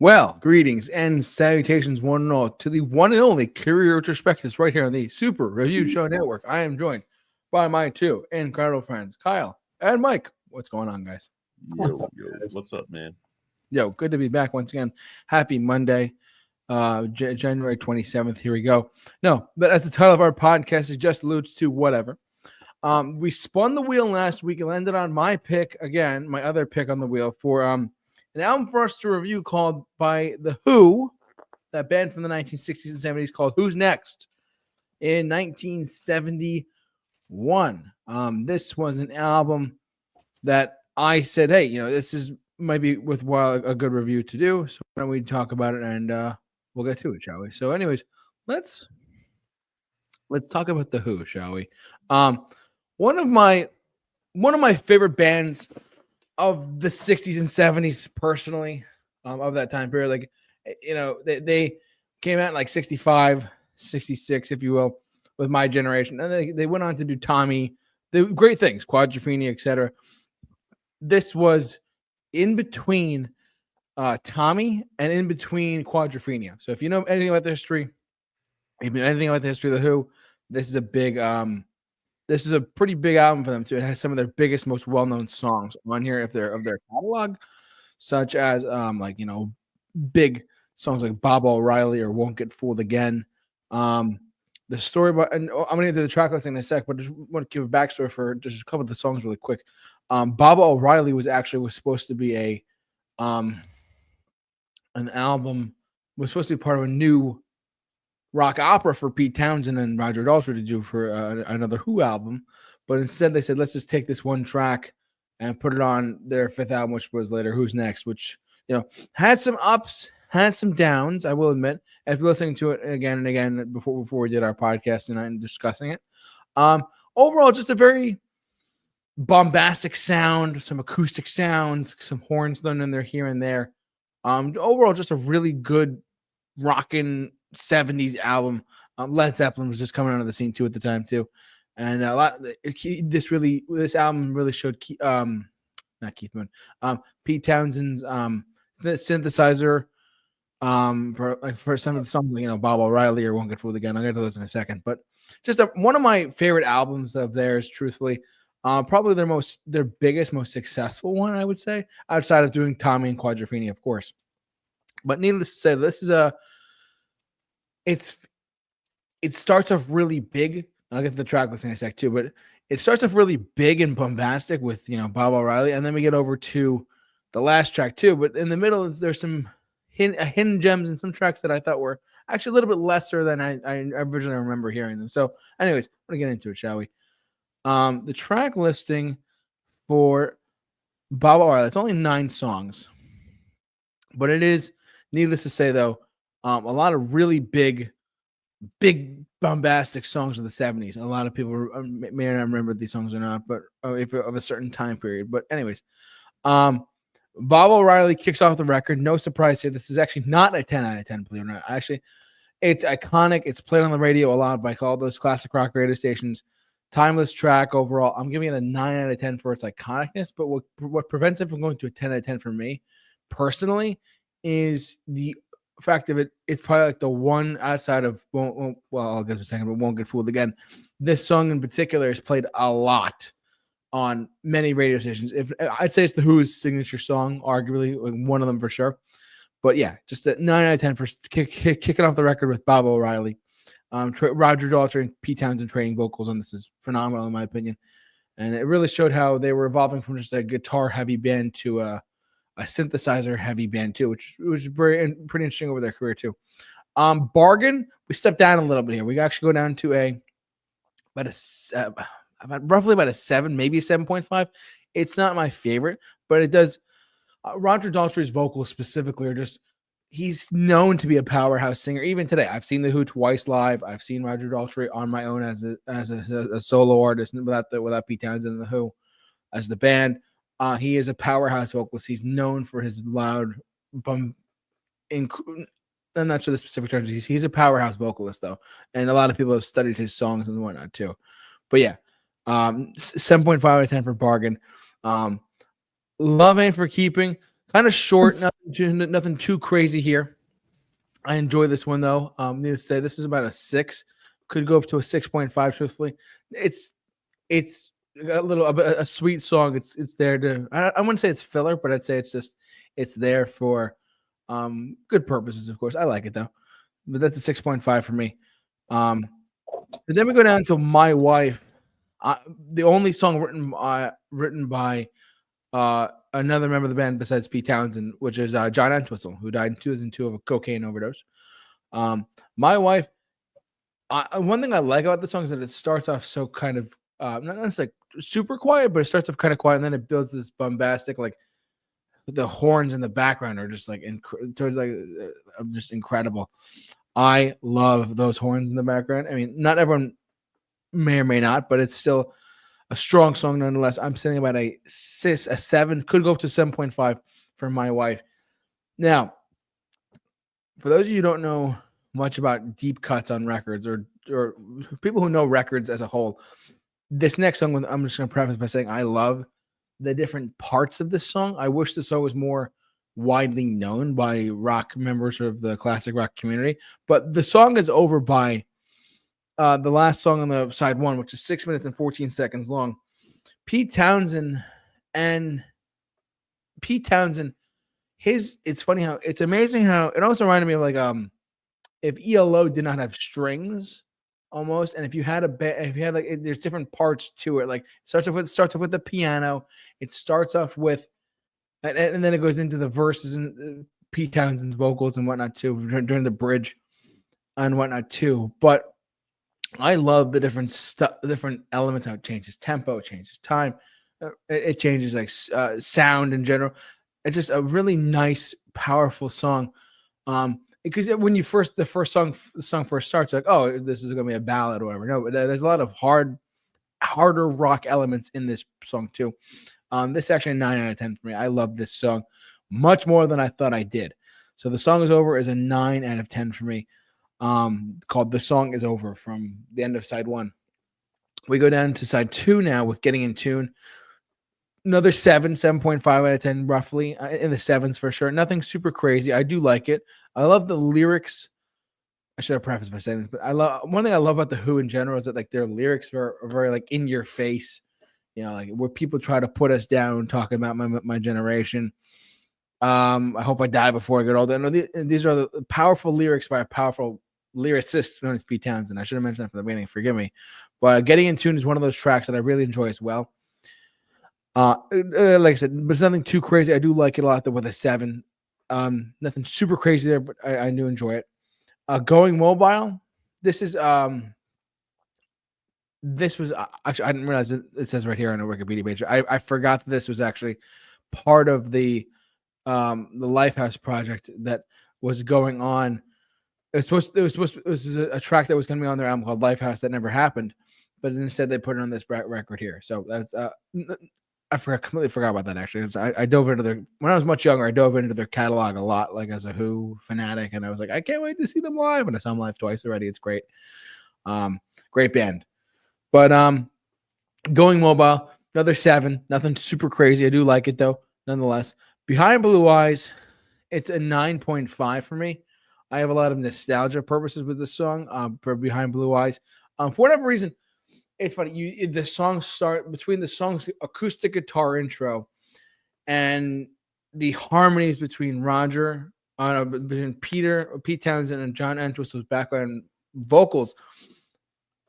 Well, greetings and salutations, one and all, to the one and only Career Retrospectives right here on the Super Review Show Network. I am joined by my two incredible friends, Kyle and Mike. What's going on, guys? What's up, man? Yo, good to be back once again. Happy Monday, January 27th. Here we go. No, but as the title of our podcast just alludes to, whatever. We spun the wheel last week. It landed on my pick again, my other pick on the wheel for an album for us to review called by The Who, that band from the 1960s and 70s called Who's Next in 1971. This was an album that I said, hey, this might be worthwhile a good review to do. So why don't we talk about it and we'll get to it, shall we? So anyways, let's talk about The Who, shall we? One of my favorite bands of the 60s and 70s, personally, of that time period. Like, they came out in like 65, 66, if you will, with my generation. And they went on to do Tommy, the great things, Quadrophenia, etc. This was in between Tommy and in between Quadrophenia. So if you know anything about the history, of The Who, this is a big this is a pretty big album for them too. It has some of their biggest, most well-known songs on here of their catalog, such as big songs like Bob O'Reilly or Won't Get Fooled Again. The story about, and I'm gonna get to the track listing in a sec, but just want to give a backstory for just a couple of the songs really quick. Bob O'Reilly was supposed to be an album, was supposed to be part of a new rock opera for Pete Townsend and Roger Daltrey to do for another Who album, but instead they said, let's just take this one track and put it on their fifth album, which was later Who's Next, which has some ups, has some downs, I will admit, after listening to it again and again before we did our podcast tonight and discussing it. Overall, just a very bombastic sound, some acoustic sounds, some horns thrown in there here and there. Overall, just a really good rockin' 70s album. Led Zeppelin was just coming onto the scene too at the time too, and this album really showed not Keith Moon, Pete Townsend's synthesizer for some of the songs, Bob O'Reilly or Won't Get Fooled Again. I'll get to those in a second, but just one of my favorite albums of theirs, truthfully. Probably their biggest, most successful one, I would say, outside of doing Tommy and Quadrophenia, of course. But needless to say, this is it starts off really big. I'll get to the track listing in a sec too, but it starts off really big and bombastic with Bob O'Reilly, and then we get over to the last track too. But in the middle, there's some hidden gems and some tracks that I thought were actually a little bit lesser than I originally remember hearing them. So, anyways, I'm gonna get into it, shall we? The track listing for Bob O'Reilly, it's only 9 songs, but it is, needless to say, though, a lot of really big bombastic songs of the 70s. A lot of people may not remember these songs or not, but if of a certain time period. But anyways, Bob O'Reilly kicks off the record. No surprise here. This is actually not a 10 out of 10, believe it or not. Actually, it's iconic. It's played on the radio a lot by all those classic rock radio stations. Timeless track overall. I'm giving it a 9 out of 10 for its iconicness, but what prevents it from going to a 10 out of 10 for me personally is the fact of it's probably like the one outside of I'll get to a second, but Won't Get Fooled Again. This song in particular is played a lot on many radio stations. If I'd say it's the Who's signature song, arguably one of them for sure. But yeah, just a 9 out of 10 for kicking off the record with Bob O'Reilly. Roger Daltrey and Pete Townsend trading vocals on this is phenomenal in my opinion, and it really showed how they were evolving from just a guitar heavy band to a synthesizer heavy band too, which was pretty interesting over their career too. Bargain, we stepped down a little bit here. We actually go down to roughly about a 7, maybe a 7.5. It's not my favorite, but it does. Roger Daltrey's vocals specifically are just, he's known to be a powerhouse singer. Even today, I've seen The Who twice live. I've seen Roger Daltrey on my own as a solo artist without Pete Townsend and The Who as the band. He is a powerhouse vocalist. He's known for his loud I'm not sure the specific terms. He's a powerhouse vocalist though, and a lot of people have studied his songs and whatnot too. But yeah, 7.5 out of 10 for Bargain. Love Ain't for Keeping. Kind of short, nothing too crazy here. I enjoy this one though. Needless to say, this is about a 6. Could go up to a 6.5. Truthfully, it's a sweet song. It's there to. I wouldn't say it's filler, but I'd say it's there for good purposes. Of course, I like it though. But that's a 6.5 for me. But then we go down to My Wife. The only song written by another member of the band besides Pete Townsend, which is John Entwistle, who died in 2002 of a cocaine overdose. My Wife. One thing I like about the song is that it starts off so kind of not necessarily super quiet, but it starts off kind of quiet, and then it builds this bombastic, like the horns in the background are just like just incredible. I love those horns in the background. I mean, not everyone may or may not, but it's still a strong song nonetheless. I'm sitting about a 7, could go up to 7.5 for My Wife. Now, for those of you who don't know much about deep cuts on records or people who know records as a whole, this next song, I'm just going to preface by saying I love the different parts of this song. I wish the song was more widely known by rock members of the classic rock community, but the song is over by the last song on the side 1, which is 6 minutes and 14 seconds long. Pete Townsend, it's funny how it's amazing how it also reminded me of like if ELO did not have strings almost, and if you had there's different parts to it. Like starts off with the piano, it starts off with and then it goes into the verses and Pete Townsend's vocals and whatnot too during the bridge and whatnot too. But I love the different different elements, how it changes tempo, changes time, it changes like sound in general. It's just a really nice, powerful song. Because when the song first starts, like, oh, this is gonna be a ballad or whatever. No, but there's a lot of harder rock elements in this song too. This is actually a 9 out of 10 for me. I love this song much more than I thought I did. So the song is over is a 9 out of 10 for me. Called The Song Is Over from the end of side 1. We go down to side 2 now with Getting in Tune. Another 7.5 out of 10, roughly in the 7s for sure. Nothing super crazy. I do like it. I love the lyrics. I should have prefaced by saying this, but one thing I love about the Who in general is that like their lyrics are very like in your face. You know, like where people try to put us down, talking about my generation. I hope I die before I get older. No, these are the powerful lyrics by a powerful lyricist known as Pete Townsend. I should have mentioned that from the beginning. Forgive me. But Getting in Tune is one of those tracks that I really enjoy as well. Like I said, but it's nothing too crazy. I do like it a lot though with a 7. Nothing super crazy there, but I do enjoy it. Going Mobile. This was actually, I didn't realize it says right here on the Wikipedia page. I forgot that this was actually part of the Lifehouse project that was going on. It was a track that was going to be on their album called Lifehouse that never happened, but instead they put it on this record here. So that's completely forgot about that actually. I dove into when I was much younger. I dove into their catalog a lot, like as a Who fanatic, and I was like, I can't wait to see them live. And I saw them live twice already. It's great, great band. But Going Mobile, another 7. Nothing super crazy. I do like it though, nonetheless. Behind Blue Eyes, it's a 9.5 for me. I have a lot of nostalgia purposes with this song for Behind Blue Eyes. For whatever reason, it's funny. The songs start between the song's acoustic guitar intro and the harmonies between between Pete Townsend and John Entwistle's background vocals.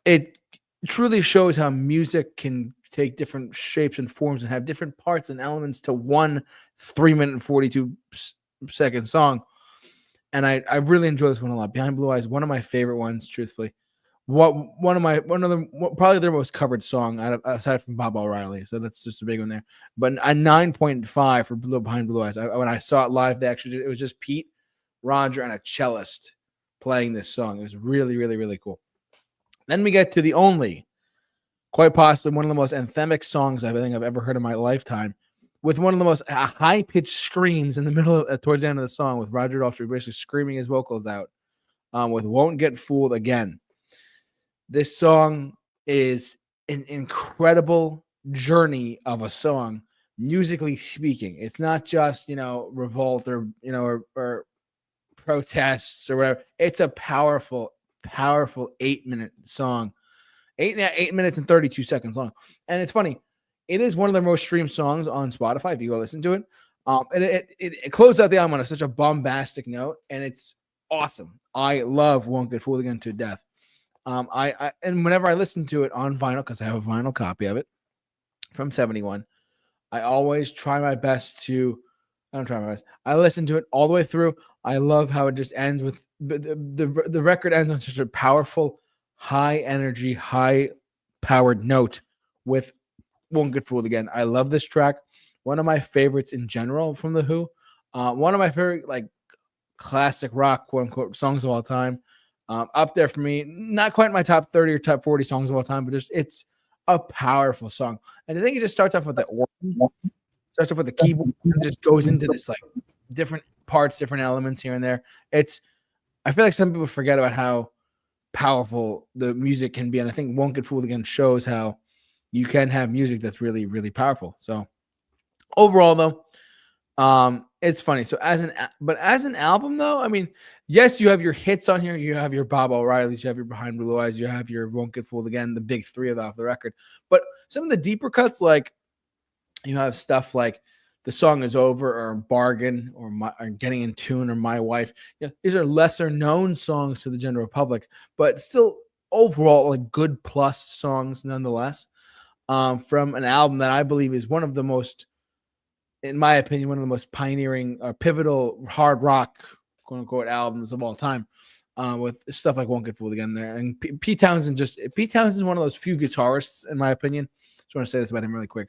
It truly shows how music can take different shapes and forms and have different parts and elements to one 3-minute and 42-second song. And I really enjoy this one a lot. Behind Blue Eyes, one of my favorite ones, truthfully. Probably their most covered song aside from Bob O'Reilly. So that's just a big one there. But a 9.5 for Behind Blue Eyes. When I saw it live, it was just Pete, Roger, and a cellist playing this song. It was really, really, really cool. Then we get to the only, quite possibly one of the most anthemic songs I think I've ever heard in my lifetime, with one of the most high-pitched screams in the middle towards the end of the song, with Roger Daltrey basically screaming his vocals out with Won't Get Fooled Again. This song is an incredible journey of a song musically speaking. It's not just, revolt or, or protests or whatever. It's a powerful, powerful 8-minute song. 8 minutes and 32 seconds long. And it's funny. It is one of the most streamed songs on Spotify if you go listen to it. And it closes out the album on such a bombastic note, and it's awesome. I love Won't Get Fooled Again to death. And whenever I listen to it on vinyl, because I have a vinyl copy of it from 71, I always try my best to. I don't try my best. I listen to it all the way through. I love how it just ends with the record ends on such a powerful, high energy, high powered note with Won't Get Fooled Again. I love this track. One of my favorites in general from The Who. One of my favorite classic rock, quote unquote, songs of all time. Up there for me. Not quite my top 30 or top 40 songs of all time, but it's a powerful song. And I think it just starts off with the organ, starts off with the keyboard, and just goes into this different parts, different elements here and there. I feel like some people forget about how powerful the music can be, and I think Won't Get Fooled Again shows how you can have music that's really, really powerful. So overall, though, it's funny. So as an album, though, I mean, yes, you have your hits on here. You have your Bob O'Reillys, you have your Behind Blue Eyes, you have your Won't Get Fooled Again, the big three of off the record. But some of the deeper cuts, you have stuff like The Song Is Over or Bargain or Getting in Tune or My Wife. These are lesser known songs to the general public, but still overall good plus songs nonetheless. From an album that I believe is one of the most, in my opinion, one of the most pioneering or pivotal hard rock, quote unquote, albums of all time. With stuff like Won't Get Fooled Again there. And Pete Townsend is one of those few guitarists, in my opinion. Just want to say this about him really quick.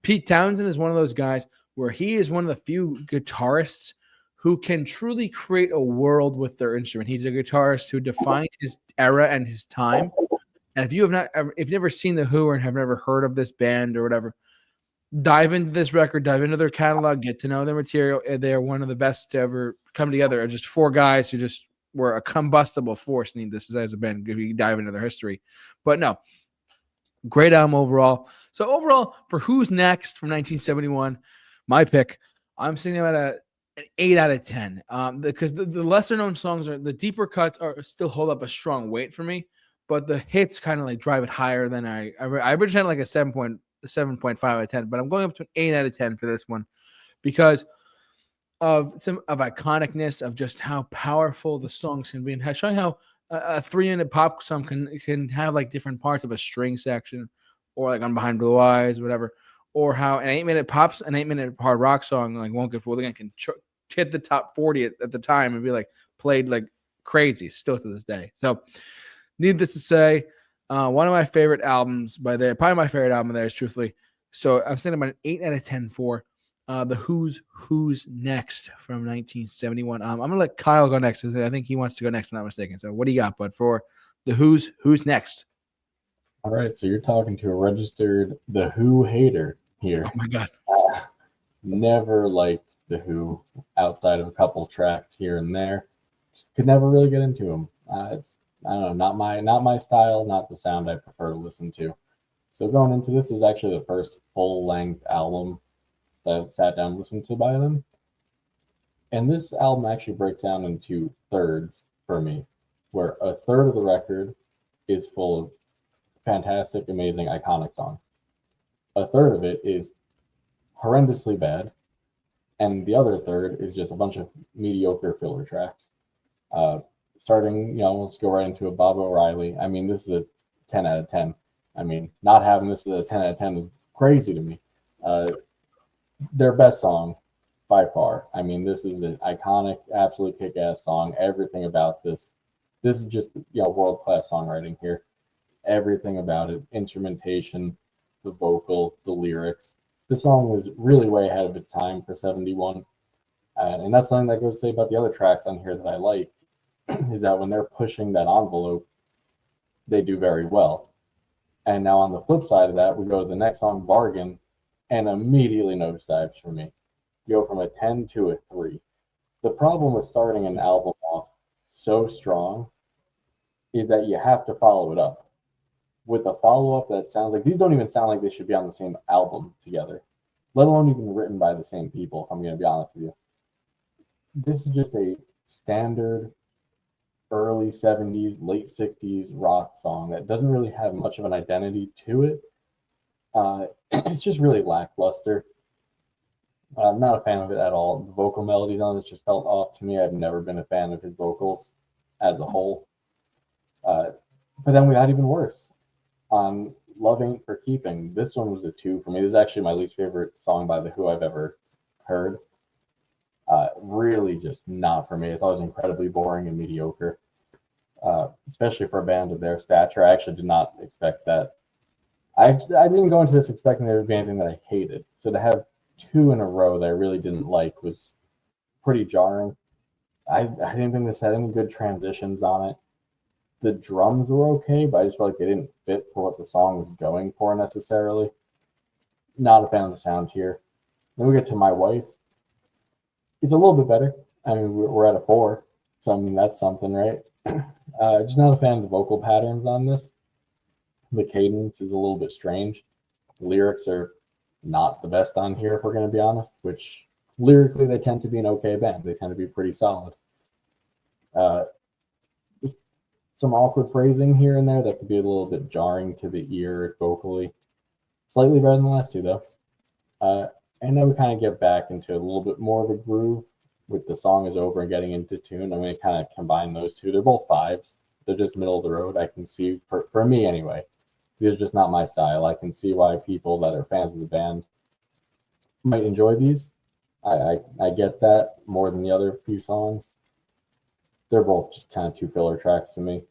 Pete Townsend is one of those guys where he is one of the few guitarists who can truly create a world with their instrument. He's a guitarist who defined his era and his time. And if you've never seen The Who or have never heard of this band or whatever, dive into this record, dive into their catalog, get to know their material. They're one of the best to ever come together. Just four guys who just were a combustible force. Needless to say, as a band, if you dive into their history. But no, great album overall. So overall, for Who's Next from 1971, my pick, I'm sitting at an 8 out of 10. Because the lesser known songs the deeper cuts still hold up a strong weight for me, but the hits kind of drive it higher than I originally had a 7.5 out of 10, but I'm going up to an 8 out of 10 for this one because of some of iconicness of just how powerful the songs can be and showing how a 3-minute pop song can have different parts of a string section or on Behind Blue Eyes, whatever, or how an 8-minute hard rock song Won't Get Fooled Again can hit the top 40 at the time and be played crazy still to this day. So needless to say, one of my favorite albums by there, probably my favorite album of theirs, truthfully. So I'm saying about an 8 out of 10 for the Who's Next from 1971. I'm gonna let Kyle go next. I think he wants to go next, if I'm not mistaken. So what do you got, bud, for the Who's Next? All right, so you're talking to a registered The Who hater here. Oh my god. Never liked The Who outside of a couple tracks here and there. Just could never really get into them. It's, I don't know, not my style, not the sound I prefer to listen to. So going into this is actually the first full-length album that I sat down and listened to by them. And this album actually breaks down into thirds for me, where a third of the record is full of fantastic, amazing, iconic songs. A third of it is horrendously bad, and the other third is just a bunch of mediocre filler tracks. Starting, let's go right into a Bob O'Reilly. I mean, this is a 10 out of 10. I mean, not having this as a 10 out of 10 is crazy to me. Their best song by far. I mean, this is an iconic, absolute kick-ass song. Everything about this is just, world-class songwriting here. Everything about it, instrumentation, the vocals, the lyrics. This song was really way ahead of its time for 71. And that's something that goes to say about the other tracks on here that I like, is that when they're pushing that envelope, they do very well. And now on the flip side of that, we go to the next song, Bargain, and immediately nosedives for me. You go from a 10 to a 3. The problem with starting an album off so strong is that you have to follow it up with a follow-up that sounds like, these don't even sound like they should be on the same album together. let alone even written by the same people, if I'm going to be honest with you. This is just a standard early 70s, late 60s rock song that doesn't really have much of an identity to it. It's just really lackluster. I'm not a fan of it at all. The vocal melodies on this just felt off to me. I've never been a fan of his vocals as a whole. But then we got even worse. On Love Ain't for Keeping, this one was a 2 for me. This is actually my least favorite song by The Who I've ever heard. Really just not for me. I thought it was incredibly boring and mediocre, especially for a band of their stature. I actually did not expect that. I didn't go into this expecting there would be anything that I hated. So to have 2 in a row that I really didn't like was pretty jarring. I didn't think this had any good transitions on it. The drums were okay, but I just felt like they didn't fit for what the song was going for necessarily. Not a fan of the sound here. Then we get to My Wife. It's a little bit better. I mean, we're at a 4, so I mean that's something, right? Just not a fan of the vocal patterns on this. The cadence is a little bit strange. The lyrics are not the best on here, if we're going to be honest, which lyrically they tend to be an okay band. They tend to be pretty solid. Some awkward phrasing here and there that could be a little bit jarring to the ear vocally. Slightly better than the last 2, though. And then we kind of get back into a little bit more of a groove with the song is over and getting into tune. I'm going to kind of combine those 2. They're both 5s. They're just middle of the road. I can see, for me anyway, these are just not my style. I can see why people that are fans of the band might enjoy these. I get that more than the other few songs. They're both just kind of 2 filler tracks to me.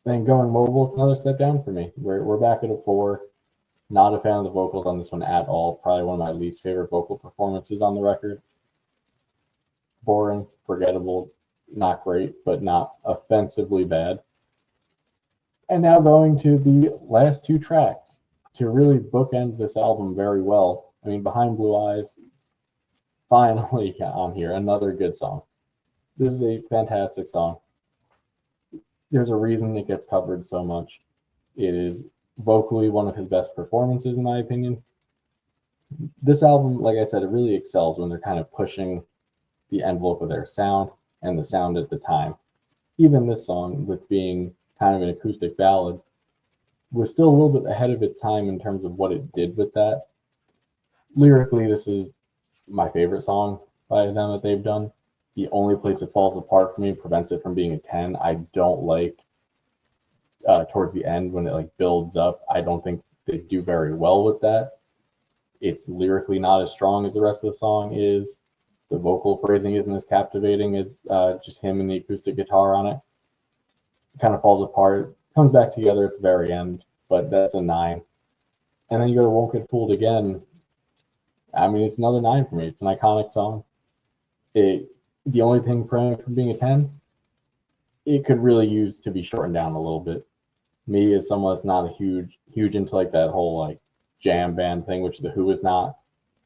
Then Going Mobile, it's another step down for me. We're back at a 4. Not a fan of the vocals on this one at all. Probably one of my least favorite vocal performances on the record. Boring, forgettable, not great, but not offensively bad. And now going to the last 2 tracks to really bookend this album very well. I mean, Behind Blue Eyes, finally on here, another good song. This is a fantastic song. There's a reason it gets covered so much. It is vocally one of his best performances, in my opinion. This album, like I said, it really excels when they're kind of pushing the envelope of their sound and the sound at the time. Even this song, with being kind of an acoustic ballad, was still a little bit ahead of its time in terms of what it did with that. Lyrically, this is my favorite song by them that they've done. The only place it falls apart for me, prevents it from being a 10. I don't like towards the end when it like builds up. I don't think they do very well with that. It's lyrically not as strong as the rest of the song is. The vocal phrasing isn't as captivating as just him and the acoustic guitar on it. It kind of falls apart, comes back together at the very end, but that's a 9. And then you go to Won't Get Fooled Again. I mean, it's another 9 for me. It's an iconic song. The only thing preventing it from being a 10, it could really use to be shortened down a little bit. Me, as someone that's not a huge into like that whole like jam band thing, which the Who is not,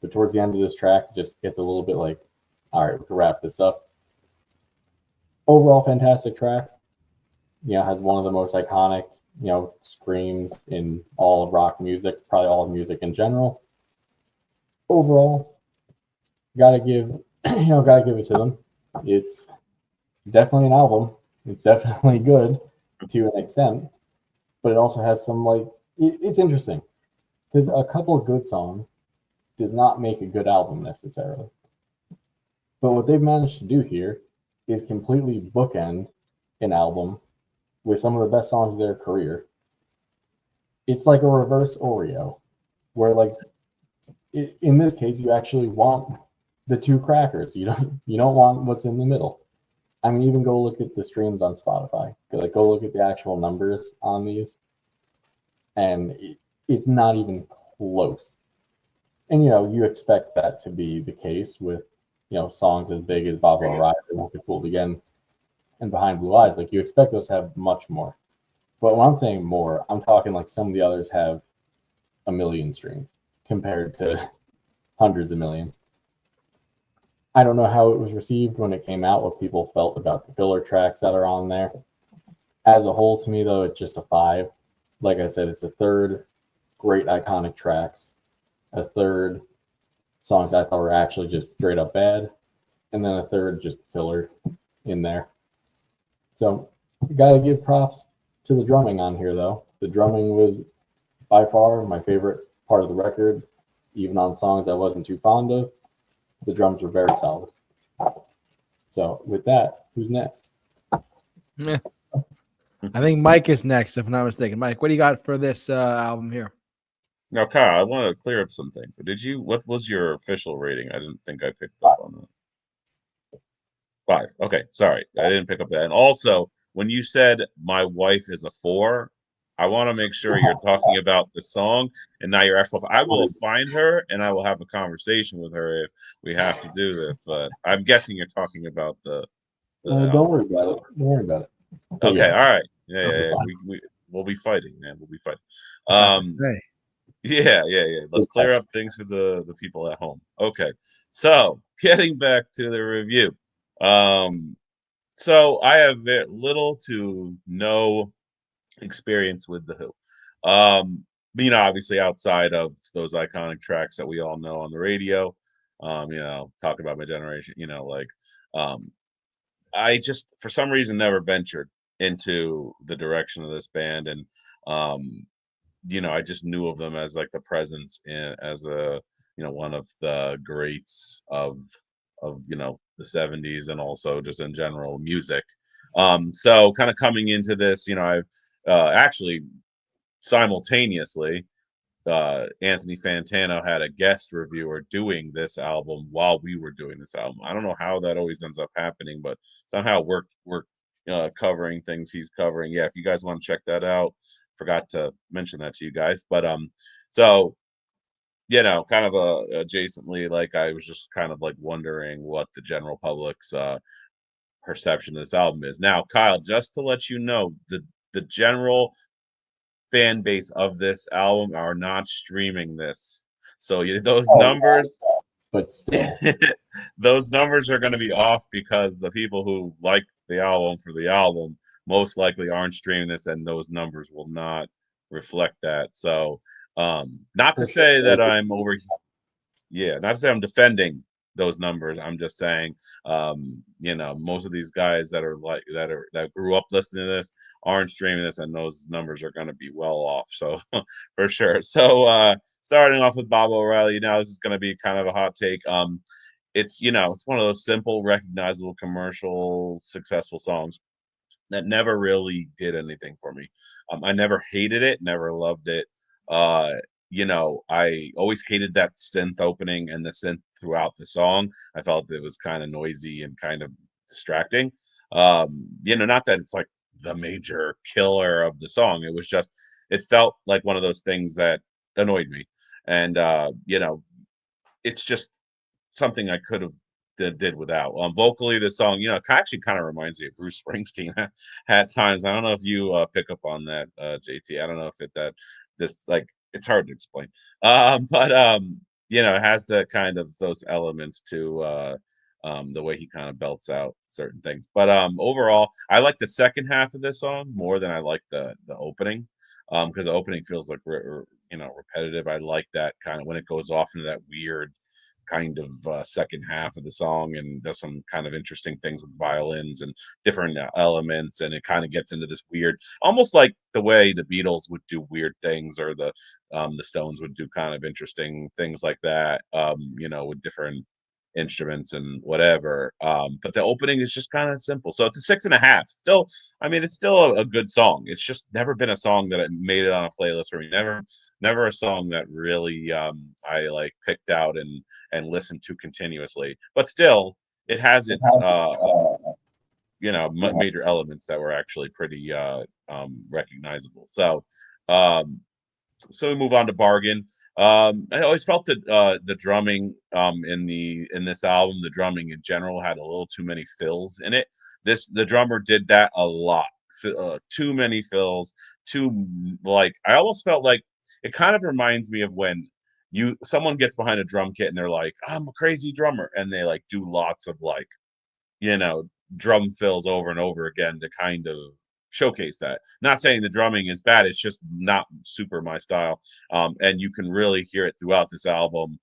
but towards the end of this track, it just gets a little bit like, all right, we can wrap this up. Overall, fantastic track. You know, has one of the most iconic, you know, screams in all of rock music, probably all of music in general. Overall, gotta give it to them. It's definitely an album. It's definitely good to an extent, but it also has some like it's interesting because a couple of good songs does not make a good album necessarily. But what they've managed to do here is completely bookend an album with some of the best songs of their career. It's like a reverse Oreo, where like in this case you actually want the 2 crackers. You don't want what's in the middle. I mean, even go look at the streams on Spotify. Like, go look at the actual numbers on these, and it's not even close. And you know, you expect that to be the case with songs as big as Bob O'Reilly, Won't Get Fooled Again, and Behind Blue Eyes. Like, you expect those to have much more. But when I'm saying more, I'm talking like some of the others have a million streams compared to hundreds of millions. I don't know how it was received when it came out, what people felt about the filler tracks that are on there. As a whole, to me, though, it's just a 5. Like I said, it's a third great iconic tracks, a third songs I thought were actually just straight up bad, and then a third just filler in there. So, gotta give props to the drumming on here, though. The drumming was by far my favorite part of the record, even on songs I wasn't too fond of. The drums were very solid. So, with that, who's next? Yeah. I think Mike is next, if I'm not mistaken. Mike, what do you got for this album here? Now, Kyle, I want to clear up some things. What was your official rating? I didn't think I picked up on that. 5. Okay, sorry. I didn't pick up that. And also, when you said my wife is a 4, I want to make sure you're talking about the song and not your actual. I will find her and I will have a conversation with her if we have to do this. But I'm guessing you're talking about the Don't worry about it. Don't worry about it. Okay, Yeah. all right. Yeah. We'll be fighting, man. We'll be fighting. Yeah. Let's clear up things for the people at home. Okay. So getting back to the review. So I have very little to no experience with the Who. Obviously outside of those iconic tracks that we all know on the radio. Talk about my generation, I just for some reason never ventured into the direction of this band, and I just knew of them as like the presence as a one of the greats of the 70s and also just in general music. So kind of coming into this, I've actually simultaneously Anthony Fantano had a guest reviewer doing this album while we were doing this album. I don't know how that always ends up happening, but somehow we're covering things he's covering. Yeah, if you guys want to check that out, forgot to mention that to you guys. But so kind of adjacently, like I was just kind of like wondering what the general public's perception of this album is. Now, Kyle, just to let you know, the general fan base of this album are not streaming this, so those numbers, but still, those numbers are going to be off because the people who like the album for the album most likely aren't streaming this, and those numbers will not reflect that. So, not to say that I'm over, not to say I'm defending those numbers. I'm just saying, most of these guys that grew up listening to this aren't streaming this, and those numbers are going to be well off. So for sure. So starting off with Bob O'Reilly, this is going to be kind of a hot take. It's it's one of those simple, recognizable, commercial, successful songs that never really did anything for me. I never hated it, never loved it. I always hated that synth opening and the synth throughout the song. I felt it was kind of noisy and kind of distracting. Not that it's like the major killer of the song. It was just, it felt like one of those things that annoyed me. And, it's just something I could have did without. Vocally, the song, actually kind of reminds me of Bruce Springsteen at times. I don't know if you pick up on that, JT. I don't know if this like it's hard to explain. But it has the kind of those elements to the way he kind of belts out certain things. But overall, I like the second half of this song more than I like the opening. Because the opening feels like repetitive. I like that kind of when it goes off into that weird kind of second half of the song and does some kind of interesting things with violins and different elements, and it kind of gets into this weird, almost like the way the Beatles would do weird things, or the Stones would do kind of interesting things like that, with different instruments and whatever. But the opening is just kind of simple, so it's a 6.5. Still, I mean, it's still a good song. It's just never been a song that made it on a playlist for me. Never a song that really I like picked out and listened to continuously. But still, it has its major elements that were actually pretty recognizable. So we move on to Bargain. I always felt that the drumming in this album, the drumming in general, had a little too many fills in it. The drummer did that a lot. Too many fills. I almost felt like it kind of reminds me of when someone gets behind a drum kit and they're like, I'm a crazy drummer, and they like do lots of drum fills over and over again to kind of showcase that. Not saying the drumming is bad, it's just not super my style. And you can really hear it throughout this album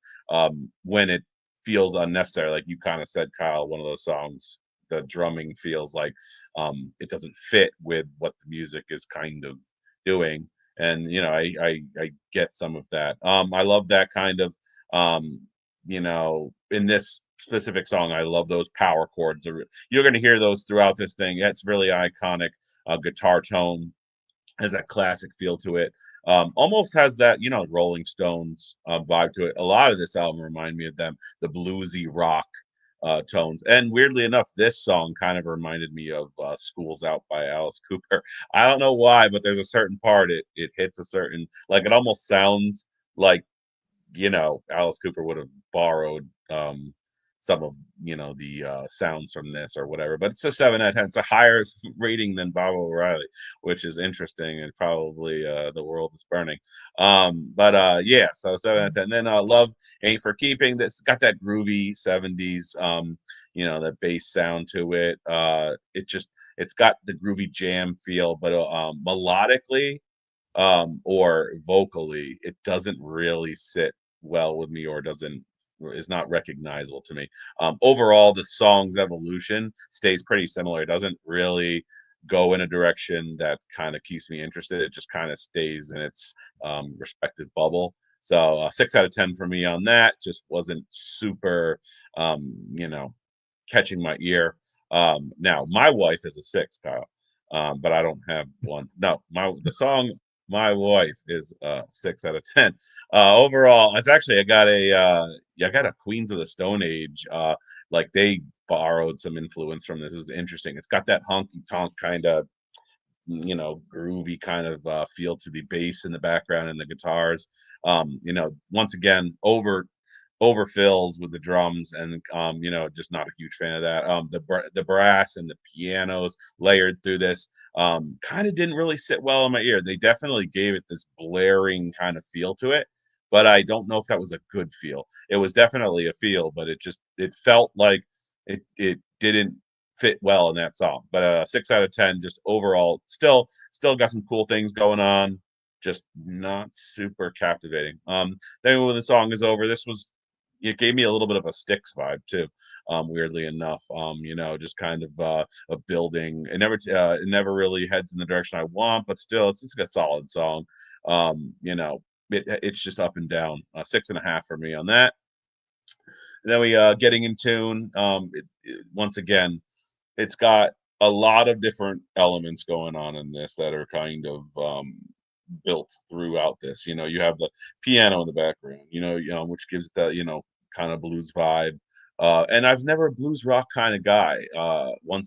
when it feels unnecessary. Like you kind of said, Kyle, one of those songs, the drumming feels like it doesn't fit with what the music is kind of doing. And I get some of that. I love that kind of in this specific song, I love those power chords. You're going to hear those throughout this thing. It's really iconic guitar tone, has that classic feel to it. Almost has that Rolling Stones vibe to it. A lot of this album remind me of them, the bluesy rock tones. And weirdly enough, this song kind of reminded me of School's Out by Alice Cooper. I don't know why, but there's a certain part it hits a certain, like, it almost sounds like Alice Cooper would have borrowed some of the sounds from this or whatever. But it's a 7 out of 10. It's a higher rating than Bob O'Reilly, which is interesting, and probably the world is burning. But yeah, so 7 out of 10. Then Love Ain't for Keeping. This got that groovy 70s that bass sound to it. It's got the groovy jam feel, but melodically or vocally, it doesn't really sit well with me, or is not recognizable to me. Overall, the song's evolution stays pretty similar. It doesn't really go in a direction that kind of keeps me interested. It just kind of stays in its respective bubble. So 6 out of 10 for me on that. Just wasn't super, catching my ear. Now my wife is a 6, Kyle, but I don't have one. No, the song My Wife is 6 out of 10. Overall, it's actually I got a Queens of the Stone Age. Like they borrowed some influence from this. It was interesting. It's got that honky tonk kind of groovy kind of feel to the bass in the background and the guitars. Once again, overfills with the drums, and just not a huge fan of that. The brass and the pianos layered through this kind of didn't really sit well in my ear. They definitely gave it this blaring kind of feel to it, but I don't know if that was a good feel. It was definitely a feel, but it felt like it didn't fit well in that song. But 6 out of 10, just overall, still got some cool things going on, just not super captivating. Then when the song is over, it gave me a little bit of a Styx vibe too, weirdly enough. Just kind of a building. It never really heads in the direction I want, but still, it's just a solid song. It's just up and down. 6.5 for me on that. And then we Getting in Tune. Once again, it's got a lot of different elements going on in this that are kind of built throughout this. You have the piano in the background, which gives the kind of blues vibe. And I've never a blues rock kind of guy.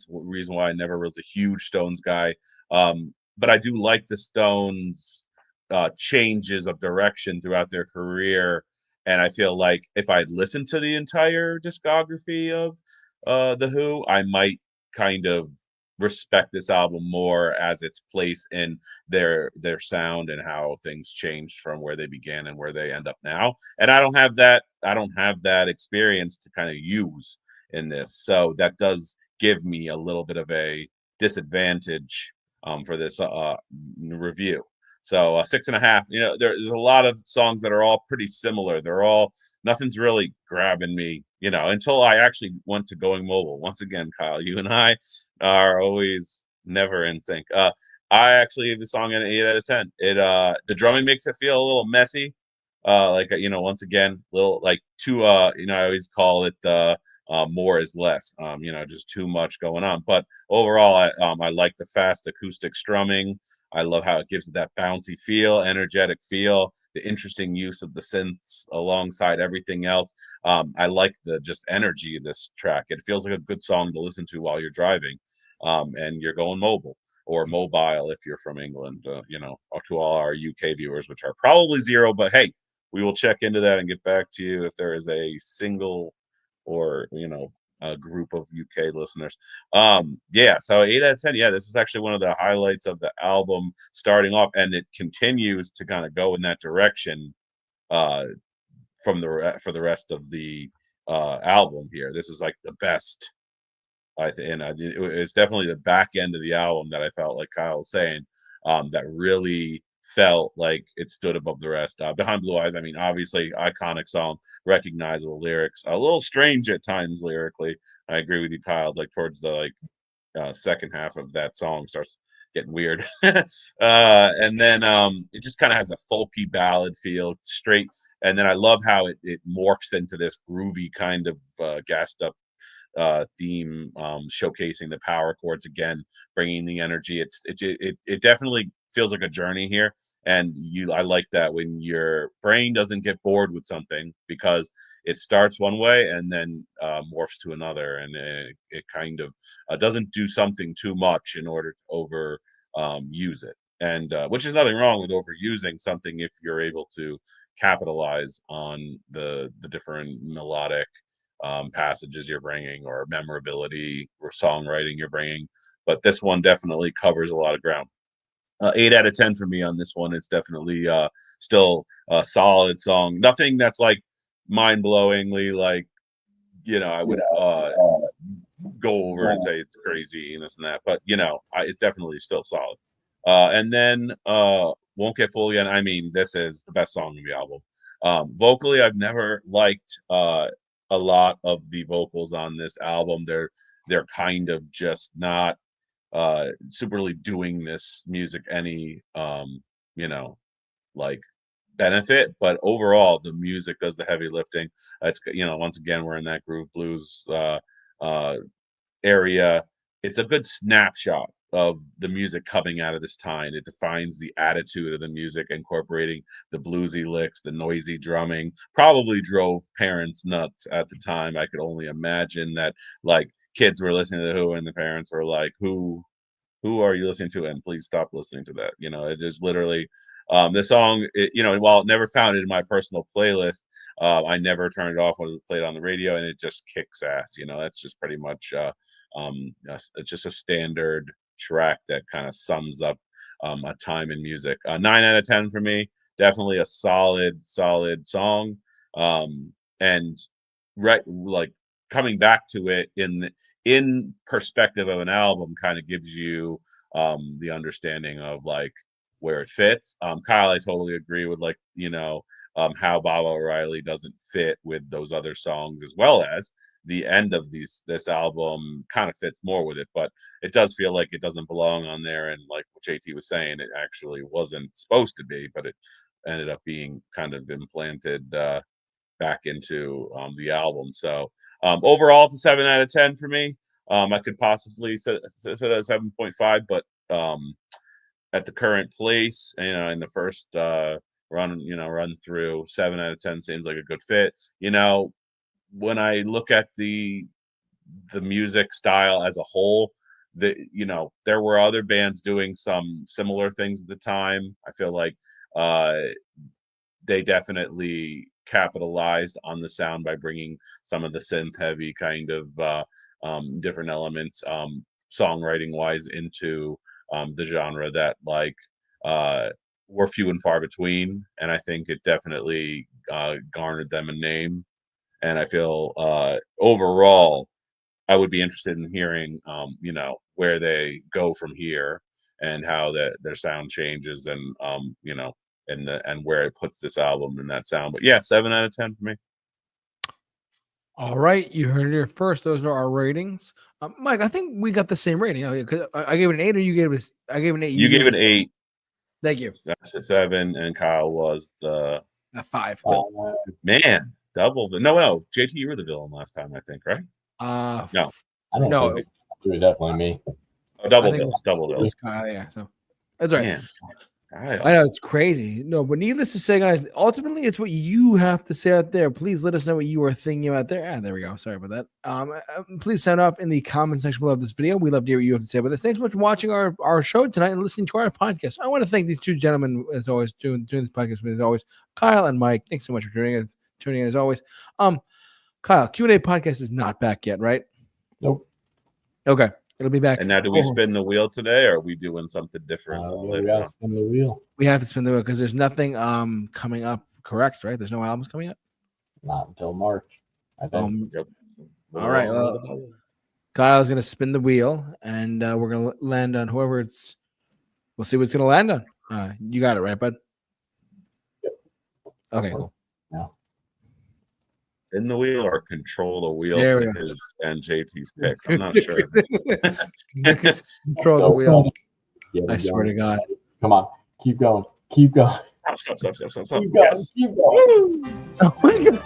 Reason why I never was a huge Stones guy. But I do like the Stones changes of direction throughout their career. And I feel like if I'd listened to the entire discography of The Who, I might kind of respect this album more as its place in their sound and how things changed from where they began and where they end up now. And I don't have that experience to kind of use in this, so that does give me a little bit of a disadvantage for this review. So 6.5. There's a lot of songs that are all pretty similar. Nothing's really grabbing me, until I actually went to Going Mobile. Once again, Kyle, you and I are always never in sync. I actually gave the song an 8 out of 10. The drumming makes it feel a little messy. Once again, little like too. I always call it more is less. Just too much going on. But overall, I like the fast acoustic strumming. I love how it gives it that bouncy feel, energetic feel, the interesting use of the synths alongside everything else. I like the just energy of this track. It feels like a good song to listen to while you're driving, and you're going mobile or mobile if you're from England. To all our UK viewers, which are probably zero, but hey, we will check into that and get back to you if there is a single or a group of UK listeners. So 8 out of 10. Yeah, this was actually one of the highlights of the album starting off, and it continues to kind of go in that direction for the rest of the album here. This is like the best It's definitely the back end of the album that I felt like Kyle was saying, that really felt like it stood above the rest. Behind Blue Eyes, I mean, obviously iconic song, recognizable lyrics, a little strange at times lyrically. I agree with you, Kyle. Like towards the second half of that song starts getting weird. And then it just kind of has a folky ballad feel, straight. And then I love how it morphs into this groovy kind of gassed up theme, showcasing the power chords again, bringing the energy. It definitely feels like a journey here, and I like that when your brain doesn't get bored with something because it starts one way and then morphs to another, and it kind of doesn't do something too much in order to over use it. And which is nothing wrong with overusing something if you're able to capitalize on the different melodic passages you're bringing or memorability or songwriting you're bringing. But this one definitely covers a lot of ground. 8 out of 10 for me on this one. It's definitely still a solid song. Nothing that's like mind-blowingly like, I would go over and say it's crazy and this and that. But, it's definitely still solid. And then Won't Get Fooled Again. I mean, this is the best song in the album. Vocally, I've never liked a lot of the vocals on this album. They're kind of just not superly doing this music any like benefit, but overall the music does the heavy lifting. It's once again we're in that groove blues area. It's a good snapshot of the music coming out of this time. It defines the attitude of the music, incorporating the bluesy licks, the noisy drumming. Probably drove parents nuts at the time. I could only imagine that like kids were listening to The Who and the parents were like, who are you listening to? And please stop listening to that. It is literally the song, while it never found it in my personal playlist, I never turned it off when it played on the radio, and it just kicks ass. That's just pretty much just a standard track that kind of sums up a time in music. 9 out of 10 for me. Definitely a solid song. And like coming back to it in perspective of an album kind of gives you the understanding of like where it fits. Kyle, I totally agree with how Bob O'Reilly doesn't fit with those other songs, as well as the end of this album kind of fits more with it, but it does feel like it doesn't belong on there. And like what JT was saying, it actually wasn't supposed to be, but it ended up being kind of implanted back into the album. So overall, it's a 7 out of 10 for me. I could possibly set it at 7.5, but at the current place, in the first run through, 7 out of 10 seems like a good fit. When I look at the music style as a whole, there were other bands doing some similar things at the time. I feel like they definitely capitalized on the sound by bringing some of the synth heavy kind of different elements songwriting wise into the genre that were few and far between, and I think it definitely garnered them a name. And I feel overall I would be interested in hearing where they go from here and how their sound changes, and and where it puts this album in that sound. But yeah, 7 out of 10 for me. All right, you heard it here first. Those are our ratings. Mike, I think we got the same rating. Because I gave it an 8, or you gave it? I gave it an 8. You gave it an 8. Thank you. That's a 7, and Kyle was the 5. Man, double the no. JT, you were the villain last time, I think, right? No, I don't know. It was definitely me. Oh, double bill. Yeah, so that's right. Man. I know it's crazy. No, but needless to say, guys, ultimately it's what you have to say out there. Please let us know what you are thinking out there. There we go. Sorry about that. Please sound off in the comment section below this video. We love to hear what you have to say about this. Thanks so much for watching our show tonight and listening to our podcast. I want to thank these two gentlemen, as always, doing this podcast with, as always, Kyle and Mike. Thanks so much for tuning in as always. Kyle, Q&A podcast is not back yet, right? Nope. Okay. It'll be back. And now, do we spin the wheel today, or are we doing something different? We got to spin the wheel. We have to spin the wheel because there's nothing coming up, correct? Right? There's no albums coming up? Not until March, I think. All right. Kyle's gonna spin the wheel, and we're gonna land on whoever it's. We'll see what's gonna land on. You got it right, bud. Yep. Okay, cool. Yeah. In the wheel or control the wheel There we to go. his and JT's picks. I'm not sure. Control the wheel. Yeah, I swear to God. Come on, keep going, keep going, Stop. keep going, Yes. keep going. Oh my God.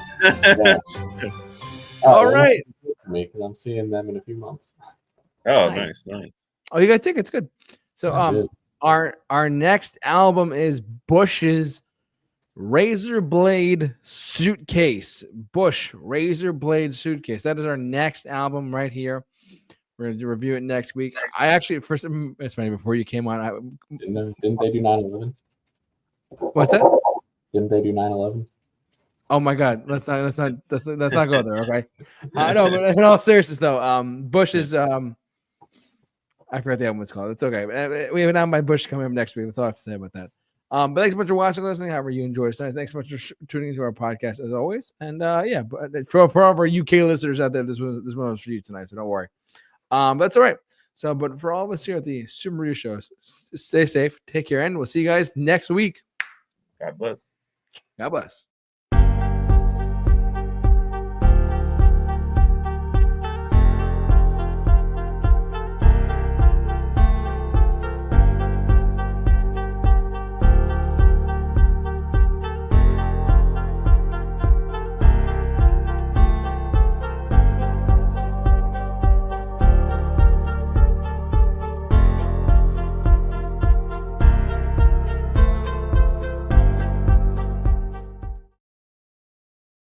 Yeah. All right. For me, because I'm seeing them in a few months. Oh, Nice. nice. Oh, you got tickets. Good. So Good. our next album is Bush's Razor Blade Suitcase. Bush Razor Blade Suitcase. That is our next album right here. We're going to review it next week. I actually, first, it's funny, before you came on, Didn't they do 9/11? what's that? Didn't they do 9/11? Oh my God, let's not go there. Okay. No, but in all seriousness though, Bush is I forgot the album it's called. It's okay. We have an album by Bush coming up next week. That's all I have to say about that. But thanks so much for watching, listening. However you enjoyed it tonight. Thanks so much for tuning into our podcast as always. And yeah, but for all of our UK listeners out there, this one was for you tonight, so don't worry. That's all right. So, but for all of us here at the Super Review Show, stay safe, take care, and we'll see you guys next week. God bless. God bless.